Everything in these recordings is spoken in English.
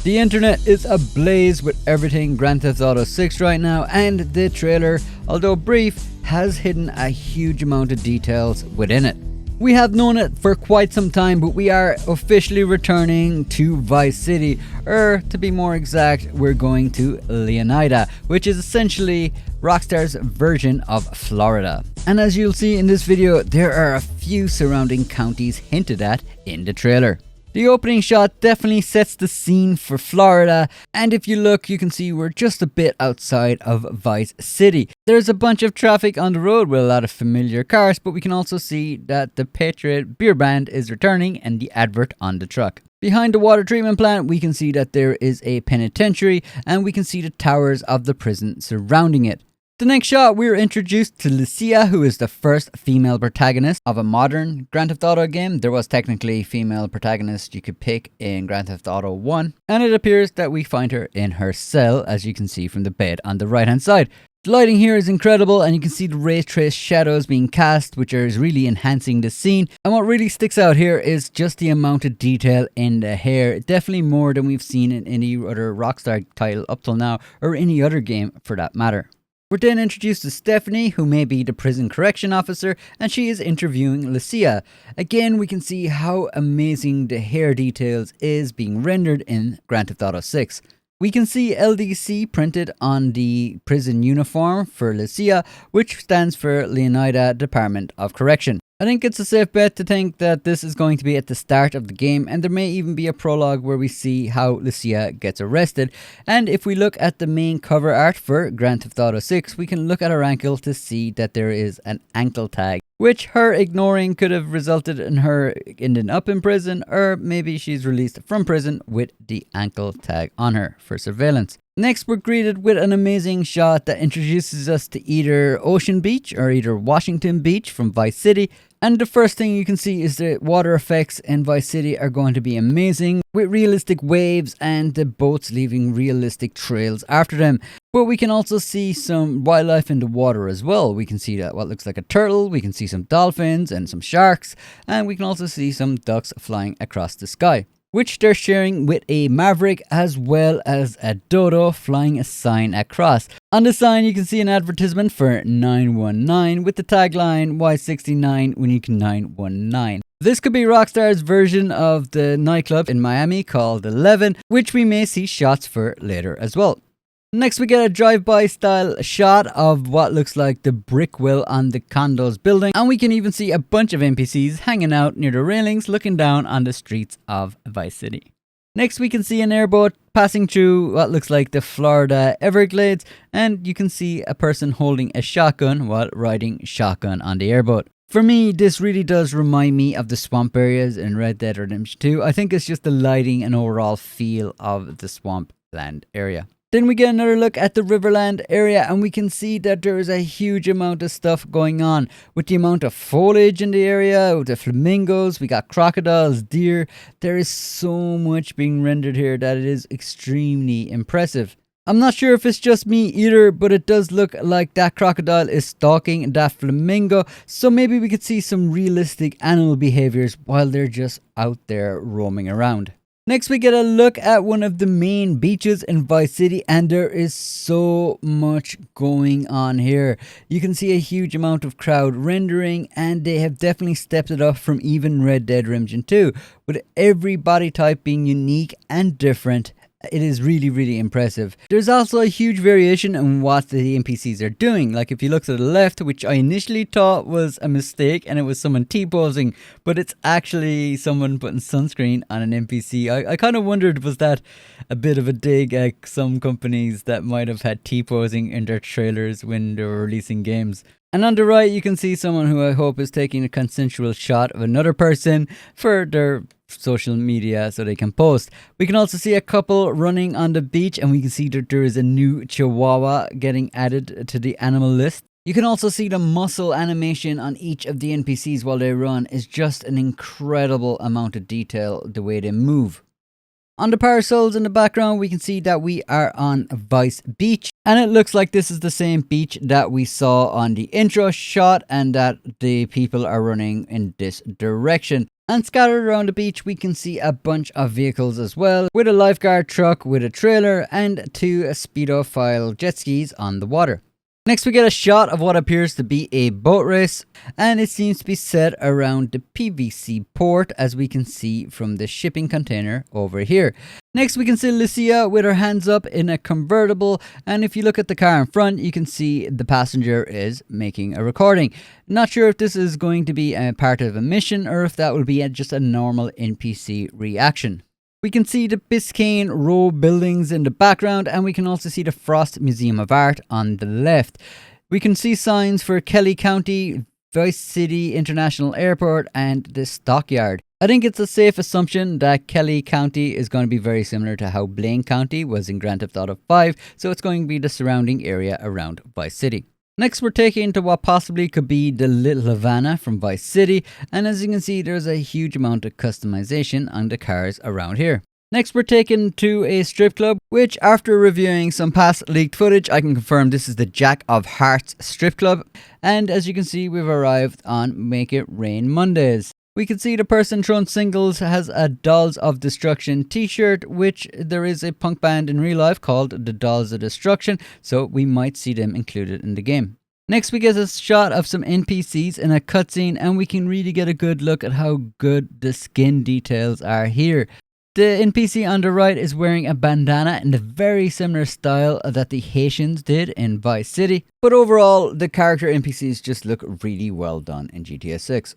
The internet is ablaze with everything Grand Theft Auto 6 right now, and the trailer, although brief, has hidden a huge amount of details within it. We have known it for quite some time, but we are officially returning to Vice City, or to be more exact, we're going to Leonida, which is essentially Rockstar's version of Florida. And as you'll see in this video, there are a few surrounding counties hinted at in the trailer. The opening shot definitely sets the scene for Florida, and if you look, you can see we're just a bit outside of Vice City. There's a bunch of traffic on the road with a lot of familiar cars, but we can also see that the Patriot beer brand is returning and the advert on the truck. Behind the water treatment plant, we can see that there is a penitentiary, and we can see the towers of the prison surrounding it. The next shot, we're introduced to Lucia, who is the first female protagonist of a modern Grand Theft Auto game. There was technically female protagonist you could pick in Grand Theft Auto 1, and it appears that we find her in her cell, as you can see from the bed on the right hand side. The lighting here is incredible, and you can see the ray trace shadows being cast, which is really enhancing the scene. And what really sticks out here is just the amount of detail in the hair, definitely more than we've seen in any other Rockstar title up till now, or any other game for that matter. We're then introduced to Stephanie, who may be the prison correction officer, and she is interviewing Lucia. Again, we can see how amazing the hair details is being rendered in Grand Theft Auto 6. We can see LDC printed on the prison uniform for Lucia, which stands for Leonida Department of Correction. I think it's a safe bet to think that this is going to be at the start of the game, and there may even be a prologue where we see how Lucia gets arrested. And if we look at the main cover art for Grand Theft Auto 6, we can look at her ankle to see that there is an ankle tag, which her ignoring could have resulted in her ending up in prison, or maybe she's released from prison with the ankle tag on her for surveillance. Next, we're greeted with an amazing shot that introduces us to either Ocean Beach or either Washington Beach from Vice City. And the first thing you can see is the water effects in Vice City are going to be amazing, with realistic waves and the boats leaving realistic trails after them. But we can also see some wildlife in the water as well. We can see that what looks like a turtle, we can see some dolphins and some sharks, and we can also see some ducks flying across the sky, which they're sharing with a maverick as well as a dodo flying a sign across. On the sign, you can see an advertisement for 919 with the tagline, "Why 69 when you can 919?" This could be Rockstar's version of the nightclub in Miami called 11, which we may see shots for later as well. Next, we get a drive-by style shot of what looks like the brick wall on the condos building, and we can even see a bunch of NPCs hanging out near the railings looking down on the streets of Vice City. Next, we can see an airboat passing through what looks like the Florida Everglades, and you can see a person holding a shotgun while riding shotgun on the airboat. For me, this really does remind me of the swamp areas in Red Dead Redemption 2. I think it's just the lighting and overall feel of the swampland area. Then we get another look at the Riverland area, and we can see that there is a huge amount of stuff going on with the amount of foliage in the area, with the flamingos, we got crocodiles, deer. There is so much being rendered here that it is extremely impressive. I'm not sure if it's just me either, but it does look like that crocodile is stalking that flamingo, so maybe we could see some realistic animal behaviors while they're just out there roaming around. Next, we get a look at one of the main beaches in Vice City, and there is so much going on here. You can see a huge amount of crowd rendering, and they have definitely stepped it up from even Red Dead Redemption 2, with every body type being unique and different. It is really, really impressive. There's also a huge variation in what the NPCs are doing. Like if you look to the left, which I initially thought was a mistake and it was someone T-posing, but it's actually someone putting sunscreen on an NPC. I kind of wondered, was that a bit of a dig at some companies that might have had T-posing in their trailers when they were releasing games? And on the right, you can see someone who I hope is taking a consensual shot of another person for their social media so they can post. We can also see a couple running on the beach, and we can see that there is a new chihuahua getting added to the animal list. You can also see the muscle animation on each of the NPCs while they run is just an incredible amount of detail the way they move. On the parasols in the background, we can see that we are on Vice Beach, and it looks like this is the same beach that we saw on the intro shot, and that the people are running in this direction. And scattered around the beach, we can see a bunch of vehicles as well, with a lifeguard truck with a trailer and 2 speedophile jet skis on the water. Next, we get a shot of what appears to be a boat race, and it seems to be set around the PVC port, as we can see from the shipping container over here. Next, we can see Lucia with her hands up in a convertible, and if you look at the car in front, you can see the passenger is making a recording. Not sure if this is going to be a part of a mission or if that will be just a normal NPC reaction. We can see the Biscayne Row buildings in the background, and we can also see the Frost Museum of Art on the left. We can see signs for Kelly County, Vice City International Airport, and the Stockyard. I think it's a safe assumption that Kelly County is going to be very similar to how Blaine County was in Grand Theft Auto 5, so it's going to be the surrounding area around Vice City. Next, we're taken to what possibly could be the Little Havana from Vice City, and as you can see, there's a huge amount of customization on the cars around here. Next, we're taken to a strip club, which after reviewing some past leaked footage, I can confirm this is the Jack of Hearts strip club, and as you can see, we've arrived on Make It Rain Mondays. We can see the person throwing singles has a Dolls of Destruction t-shirt, which there is a punk band in real life called the Dolls of Destruction, so we might see them included in the game. Next, we get a shot of some NPCs in a cutscene, and we can really get a good look at how good the skin details are here. The NPC on the right is wearing a bandana in the very similar style that the Haitians did in Vice City, but overall, the character NPCs just look really well done in GTA 6.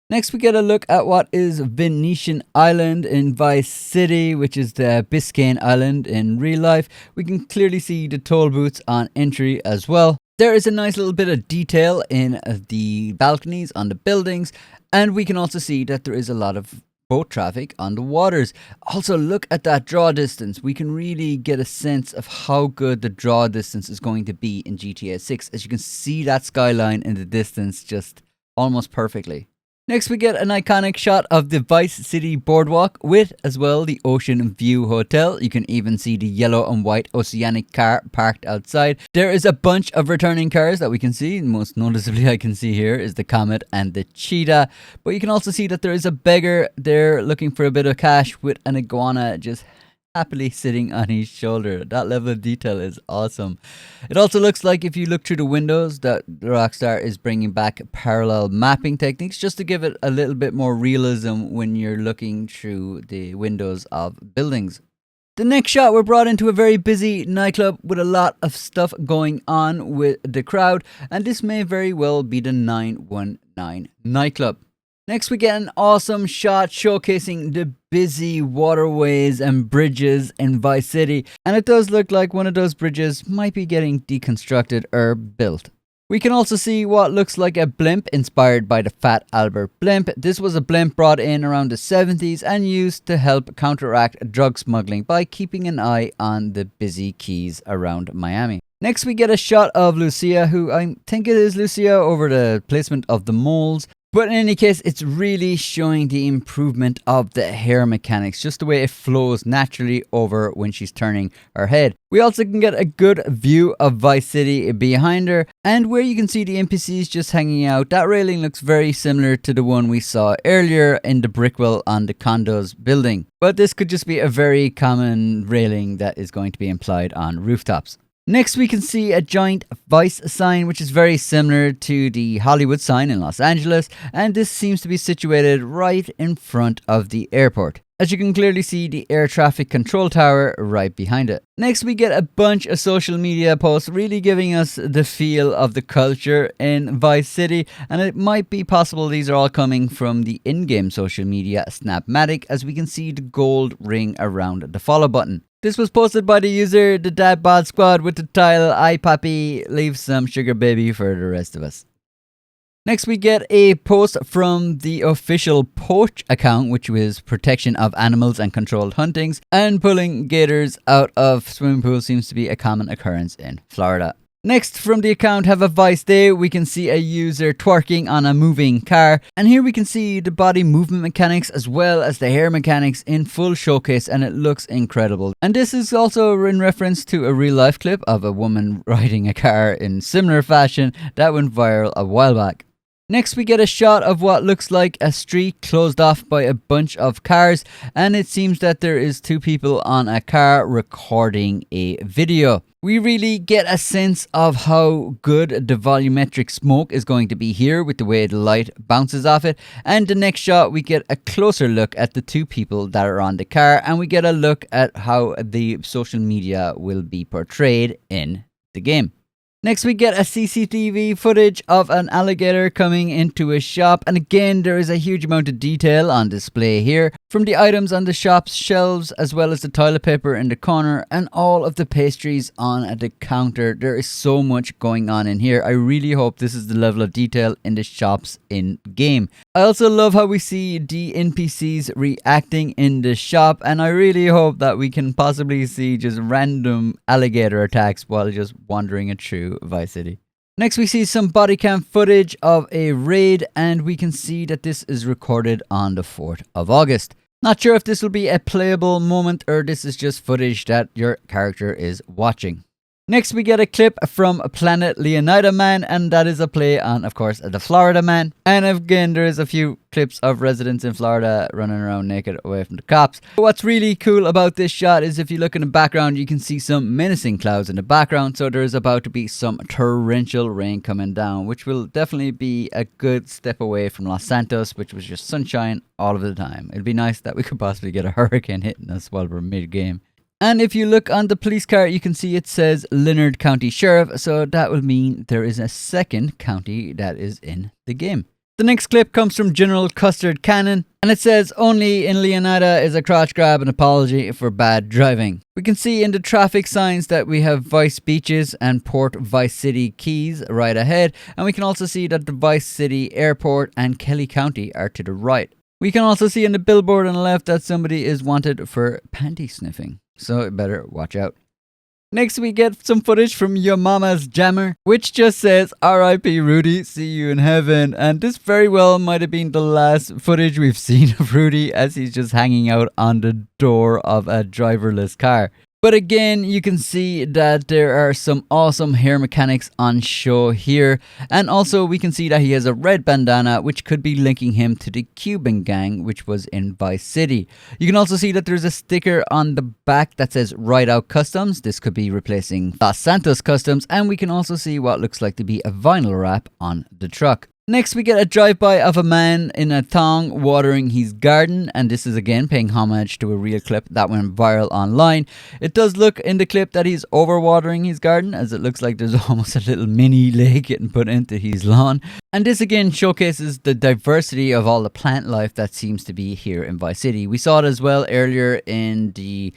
Next, we get a look at what is Venetian Island in Vice City, which is the Biscayne Island in real life. We can clearly see the toll booths on entry as well. There is a nice little bit of detail in the balconies on the buildings, and we can also see that there is a lot of boat traffic on the waters. Also, look at that draw distance. We can really get a sense of how good the draw distance is going to be in GTA 6, as you can see that skyline in the distance just almost perfectly. Next, we get an iconic shot of the Vice City boardwalk with, as well, the Ocean View Hotel. You can even see the yellow and white Oceanic car parked outside. There is a bunch of returning cars that we can see. Most noticeably, I can see here is the Comet and the Cheetah. But you can also see that there is a beggar there looking for a bit of cash with an iguana just happily sitting on his shoulder. That level of detail is awesome. It also looks like, if you look through the windows, that Rockstar is bringing back parallel mapping techniques just to give it a little bit more realism when you're looking through the windows of buildings. The next shot, we're brought into a very busy nightclub with a lot of stuff going on with the crowd, and this may very well be the 919 nightclub. Next, we get an awesome shot showcasing the busy waterways and bridges in Vice City, and it does look like one of those bridges might be getting deconstructed or built. We can also see what looks like a blimp inspired by the Fat Albert blimp. This was a blimp brought in around the 70s and used to help counteract drug smuggling by keeping an eye on the busy quays around Miami. Next, we get a shot of Lucia, who I think it is Lucia over the placement of the moles. But in any case, it's really showing the improvement of the hair mechanics, just the way it flows naturally over when she's turning her head. We also can get a good view of Vice City behind her, and where you can see the NPCs just hanging out. That railing looks very similar to the one we saw earlier in the brickwall on the condos building. But this could just be a very common railing that is going to be implied on rooftops. Next, we can see a giant Vice sign, which is very similar to the Hollywood sign in Los Angeles, and this seems to be situated right in front of the airport. As you can clearly see, the air traffic control tower right behind it. Next, we get a bunch of social media posts really giving us the feel of the culture in Vice City, and it might be possible these are all coming from the in-game social media Snapmatic, as we can see the gold ring around the follow button. This was posted by the user, the Dad Bod Squad, with the title, "I Papi, leave some sugar baby for the rest of us." Next, we get a post from the official Poach account, which was protection of animals and controlled huntings, and pulling gators out of swimming pools seems to be a common occurrence in Florida. Next, from the account Have a Vice Day, we can see a user twerking on a moving car, and here we can see the body movement mechanics as well as the hair mechanics in full showcase, and it looks incredible. And this is also in reference to a real life clip of a woman riding a car in similar fashion that went viral a while back. Next, we get a shot of what looks like a street closed off by a bunch of cars, and it seems that there is two people on a car recording a video. We really get a sense of how good the volumetric smoke is going to be here with the way the light bounces off it. And the next shot, we get a closer look at the two people that are on the car, and we get a look at how the social media will be portrayed in the game. Next, we get a CCTV footage of an alligator coming into a shop, and again there is a huge amount of detail on display here, from the items on the shop's shelves as well as the toilet paper in the corner and all of the pastries on the counter. There is so much going on in here. I really hope this is the level of detail in the shops in game. I also love how we see the NPCs reacting in the shop, and I really hope that we can possibly see just random alligator attacks while just wandering it through Vice City. Next, we see some body cam footage of a raid, and we can see that this is recorded on the 4th of August. Not sure if this will be a playable moment or this is just footage that your character is watching. Next, we get a clip from Planet Leonida Man, and that is a play on, of course, the Florida Man. And again, there is a few clips of residents in Florida running around naked away from the cops. What's really cool about this shot is if you look in the background, you can see some menacing clouds in the background. So there is about to be some torrential rain coming down, which will definitely be a good step away from Los Santos, which was just sunshine all of the time. It'd be nice that we could possibly get a hurricane hitting us while we're mid-game. And if you look on the police car, you can see it says Leonard County Sheriff, so that will mean there is a second county that is in the game. The next clip comes from General Custard Cannon, and it says, "Only in Leonida is a crotch grab an apology for bad driving." We can see in the traffic signs that we have Vice Beaches and Port Vice City Keys right ahead, and we can also see that the Vice City Airport and Kelly County are to the right. We can also see in the billboard on the left that somebody is wanted for panty sniffing, so better watch out. Next, we get some footage from Your Mama's Jammer, which just says "R.I.P. Rudy, see you in heaven." And this very well might have been the last footage we've seen of Rudy, as he's just hanging out on the door of a driverless car. But again, you can see that there are some awesome hair mechanics on show here. And also we can see that he has a red bandana, which could be linking him to the Cuban gang, which was in Vice City. You can also see that there's a sticker on the back that says Ride Out Customs. This could be replacing Los Santos Customs. And we can also see what looks like to be a vinyl wrap on the truck. Next, we get a drive-by of a man in a thong watering his garden, and this is again paying homage to a real clip that went viral online. It does look in the clip that he's overwatering his garden, as it looks like there's almost a little mini lake getting put into his lawn. And this again showcases the diversity of all the plant life that seems to be here in Vice City. We saw it as well earlier in the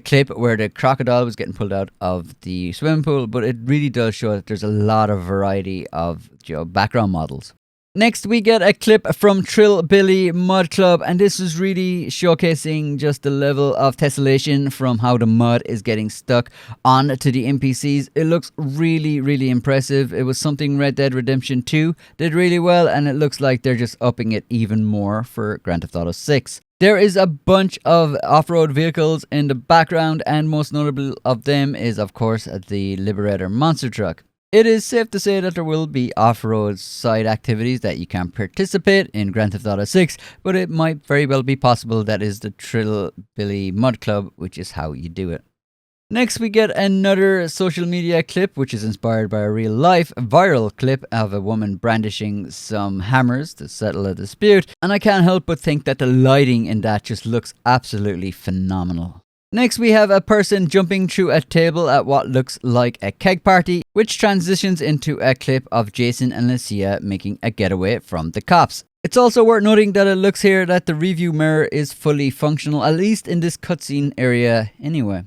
clip where the crocodile was getting pulled out of the swimming pool, but it really does show that there's a lot of variety of background models. Next, we get a clip from Trillbilly Mud Club, and this is really showcasing just the level of tessellation from how the mud is getting stuck onto the NPCs. It looks really, really impressive. It was something Red Dead Redemption 2 did really well, and it looks like they're just upping it even more for Grand Theft Auto 6. There is a bunch of off-road vehicles in the background, and most notable of them is, of course, the Liberator monster truck. It is safe to say that there will be off-road side activities that you can participate in Grand Theft Auto 6, but it might very well be possible that is the Trillbilly Mud Club, which is how you do it. Next, we get another social media clip, which is inspired by a real-life viral clip of a woman brandishing some hammers to settle a dispute, and I can't help but think that the lighting in that just looks absolutely phenomenal. Next, we have a person jumping through a table at what looks like a keg party, which transitions into a clip of Jason and Lucia making a getaway from the cops. It's also worth noting that it looks here that the review mirror is fully functional, at least in this cutscene area anyway.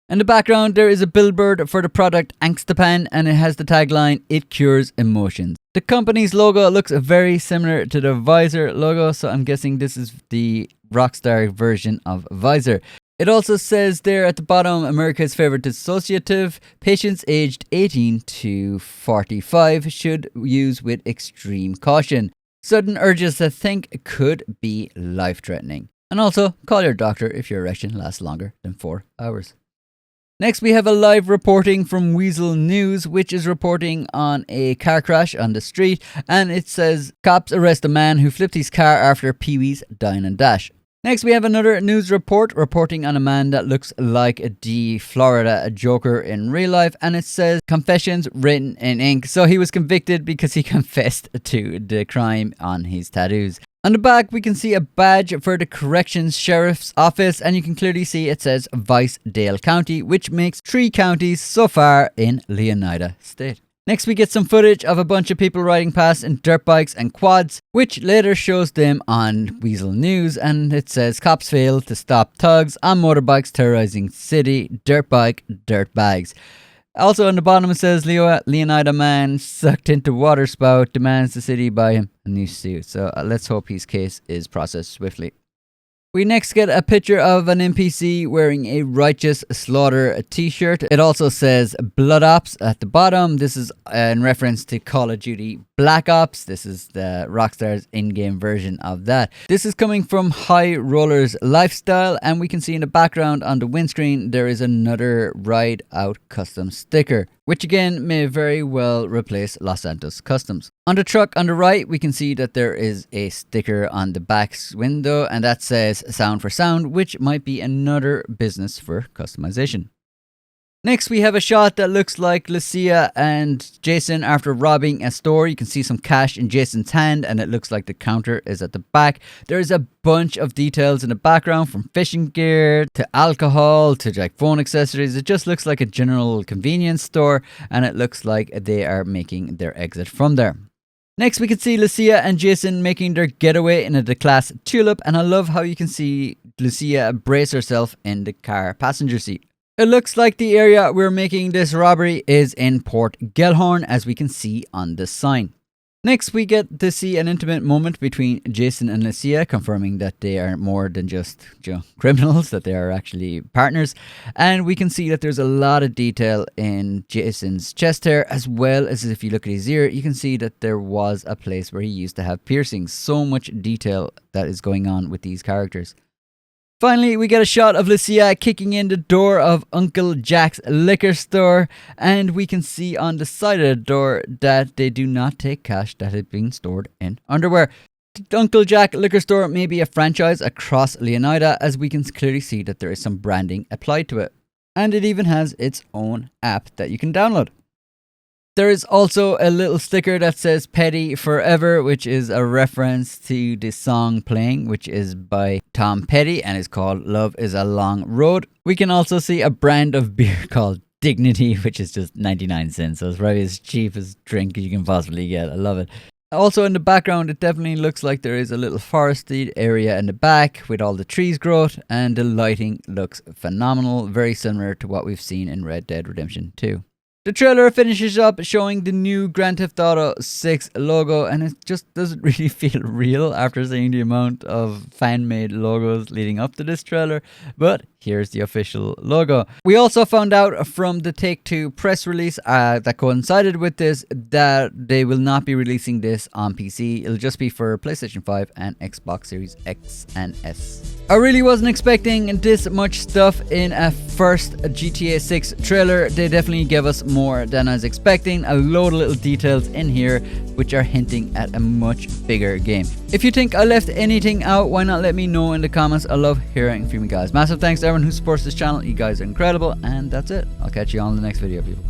In the background, there is a billboard for the product Angst Thean, and it has the tagline, "It cures emotions." The company's logo looks very similar to the Visor logo, so I'm guessing this is the Rockstar version of Visor. It also says there at the bottom, America's favorite dissociative, patients aged 18 to 45 should use with extreme caution. Sudden urges to think could be life-threatening. And also, call your doctor if your erection lasts longer than 4 hours. Next, we have a live reporting from Weasel News, which is reporting on a car crash on the street, and it says cops arrest a man who flipped his car after Pee-wee's Dine and Dash. Next, we have another news report reporting on a man that looks like the Florida Joker in real life, and it says confessions written in ink. So he was convicted because he confessed to the crime on his tattoos. On the back, we can see a badge for the Corrections Sheriff's Office, and you can clearly see it says Vice-Dale County, which makes 3 counties so far in Leonida State. Next, we get some footage of a bunch of people riding past in dirt bikes and quads, which later shows them on Weasel News, and it says cops fail to stop thugs on motorbikes terrorizing city, dirt bike, dirt bags. Also on the bottom it says Leonida man sucked into water spout demands the city buy him a new suit. So let's hope his case is processed swiftly. We next get a picture of an NPC wearing a Righteous Slaughter t-shirt. It also says Blood Ops at the bottom. This is in reference to Call of Duty Black Ops. This is the Rockstar's in-game version of that. This is coming from High Rollers Lifestyle, and we can see in the background on the windscreen there is another Ride Out custom sticker, which again may very well replace Los Santos Customs. On the truck on the right, we can see that there is a sticker on the back window, and that says Sound for Sound, which might be another business for customization. Next, we have a shot that looks like Lucia and Jason after robbing a store. You can see some cash in Jason's hand, and it looks like the counter is at the back. There's a bunch of details in the background, from fishing gear to alcohol to like phone accessories. It just looks like a general convenience store, and it looks like they are making their exit from there. Next, we can see Lucia and Jason making their getaway in a class Tulip, and I love how you can see Lucia brace herself in the car passenger seat. It looks like the area we're making this robbery is in Port Gellhorn, as we can see on the sign. Next, we get to see an intimate moment between Jason and Lucia, confirming that they are more than just criminals, that they are actually partners. And we can see that there's a lot of detail in Jason's chest hair, as well as if you look at his ear, you can see that there was a place where he used to have piercings. So much detail that is going on with these characters. Finally, we get a shot of Lucia kicking in the door of Uncle Jack's liquor store, and we can see on the side of the door that they do not take cash that had been stored in underwear. The Uncle Jack liquor store may be a franchise across Leonida, as we can clearly see that there is some branding applied to it. And it even has its own app that you can download. There is also a little sticker that says Petty Forever, which is a reference to the song playing, which is by Tom Petty and is called Love is a Long Road. We can also see a brand of beer called Dignity, which is just 99 cents. So it's probably as cheap as drink you can possibly get. I love it. Also in the background, it definitely looks like there is a little forested area in the back with all the trees growth, and the lighting looks phenomenal, very similar to what we've seen in Red Dead Redemption 2. The trailer finishes up showing the new Grand Theft Auto 6 logo, and it just doesn't really feel real after seeing the amount of fan-made logos leading up to this trailer, but here's the official logo. We also found out from the Take-Two press release that coincided with this that they will not be releasing this on PC. It'll just be for PlayStation 5 and Xbox Series X and S. I really wasn't expecting this much stuff in a first GTA 6 trailer. They definitely gave us more than I was expecting. A load of little details in here which are hinting at a much bigger game. If you think I left anything out, why not let me know in the comments? I love hearing from you guys. Massive thanks to everyone who supports this channel. You guys are incredible, and that's it. I'll catch you on the next video, people.